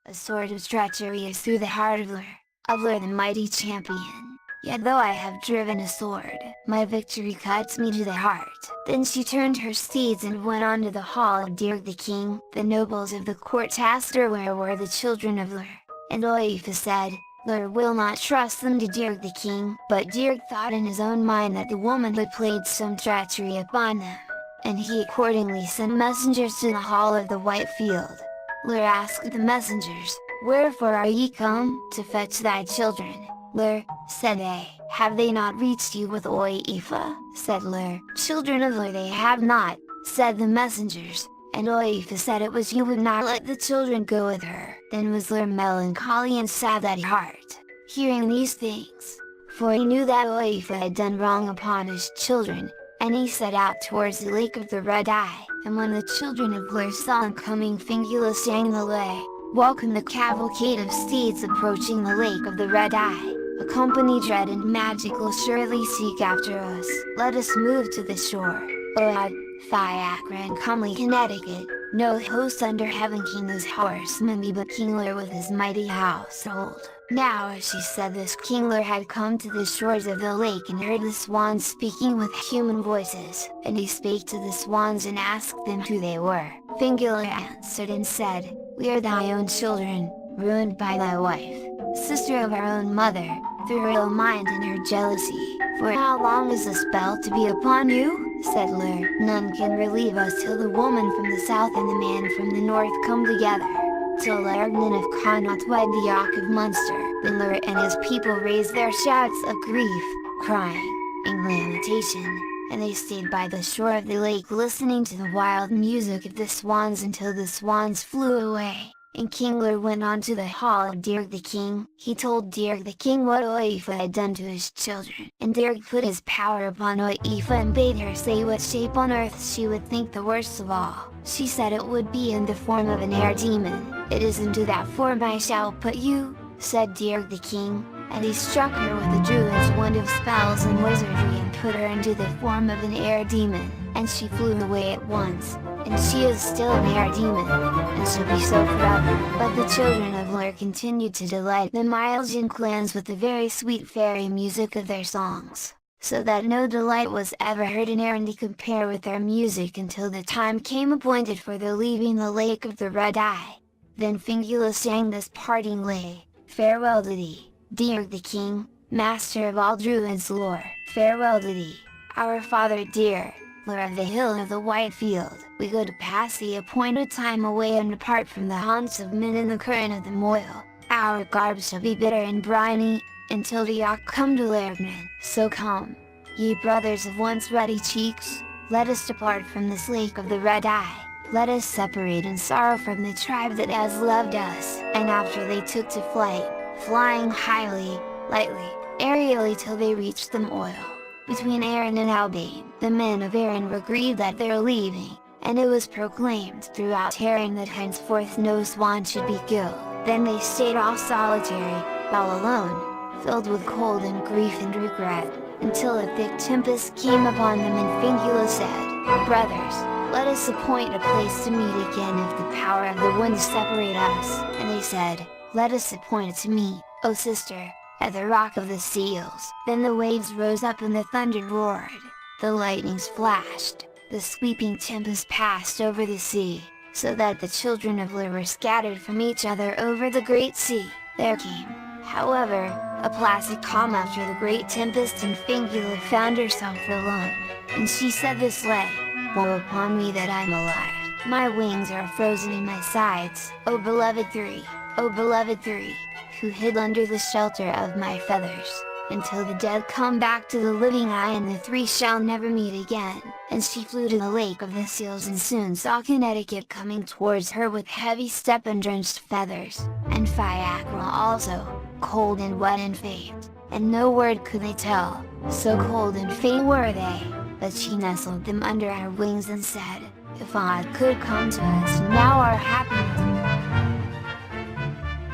A sword of treachery is through the heart of Lur the mighty champion. Yet though I have driven a sword, my victory cuts me to the heart." Then she turned her steeds and went on to the hall of Dirk the king. The nobles of the court asked her where were the children of Lur, and Oifa said, "Lur will not trust them to Dirk the king." But Dirk thought in his own mind that the woman had played some treachery upon them, and he accordingly sent messengers to the hall of the White Field. Lur asked the messengers, "Wherefore are ye come?" "To fetch thy children, Lur," said they. "Have they not reached you with Oifa?" said Lur. "Children of Lur they have not," said the messengers, and Oifa said it was you would not let the children go with her. Then was Lur melancholy and sad at heart, hearing these things, for he knew that Oifa had done wrong upon his children, and he set out towards the lake of the Red Eye. And when the children of Lur saw him coming, Fingula sang the lay, "Welcome the cavalcade of steeds approaching the lake of the Red Eye. A company dread and magic will surely seek after us. Let us move to the shore. O Fiacre and comely Connecticut, no host under heaven king those horsemen be but King Lur with his mighty household." Now as she said this, King Lur had come to the shores of the lake and heard the swans speaking with human voices, and he spake to the swans and asked them who they were. Fingula answered and said, "We are thy own children, ruined by thy wife, sister of our own mother, through her ill mind and her jealousy." "For how long is the spell to be upon you?" said Lur. "None can relieve us till the woman from the south and the man from the north come together, till Lärgnan of Connaught wed the Ock of Munster." Then Lur and his people raised their shouts of grief, crying, and lamentation, and they stayed by the shore of the lake listening to the wild music of the swans until the swans flew away. And King Lur went on to the hall of Dirk the king. He told Dirk the king what Oifa had done to his children, and Dirk put his power upon Oifa and bade her say what shape on earth she would think the worst of all. She said it would be in the form of an air demon. "It is into that form I shall put you," said Dirk the king, and he struck her with the druid's wand of spells and wizardry and put her into the form of an air demon, and she flew away at once. And she is still an air demon, and shall be so forever. But the children of Lur continued to delight the Milesian clans with the very sweet fairy music of their songs, so that no delight was ever heard in Erin to compare with their music until the time came appointed for their leaving the lake of the Red Eye. Then Fingula sang this parting lay, "Farewell to thee, Dirk the king, master of all druids' lore. Farewell to thee, our father dear, Lur of the hill of the White Field. We go to pass the appointed time away and depart from the haunts of men in the current of the Moyle. Our garb shall be bitter and briny, until the Ock come to Lärgnan. So come, ye brothers of once ruddy cheeks, let us depart from this lake of the Red Eye. Let us separate in sorrow from the tribe that has loved us." And after they took to flight, flying highly, lightly, aerially till they reached the Moyle, between Erin and Albane. The men of Erin were grieved at their leaving, and it was proclaimed throughout Erin that henceforth no swan should be killed. Then they stayed all solitary, all alone, filled with cold and grief and regret, until a thick tempest came upon them, and Fingula said, "Brothers, let us appoint a place to meet again if the power of the wind separate us." And they said, "Let us appoint it to meet, O sister, at the rock of the seals." Then the waves rose up and the thunder roared, the lightnings flashed, the sweeping tempest passed over the sea, so that the children of Lur were scattered from each other over the great sea. There came, however, a placid calm after the great tempest, and Fingula found herself alone, and she said this lay, "Woe upon me that I'm alive, my wings are frozen in my sides. O beloved three, O beloved three, who hid under the shelter of my feathers, until the dead come back to the living, I and the three shall never meet again." And she flew to the lake of the seals and soon saw Connecticut coming towards her with heavy step and drenched feathers, and Fiacre also, cold and wet and faint, and no word could they tell, so cold and faint were they. But she nestled them under her wings and said, "If aught could come to us now, our happiness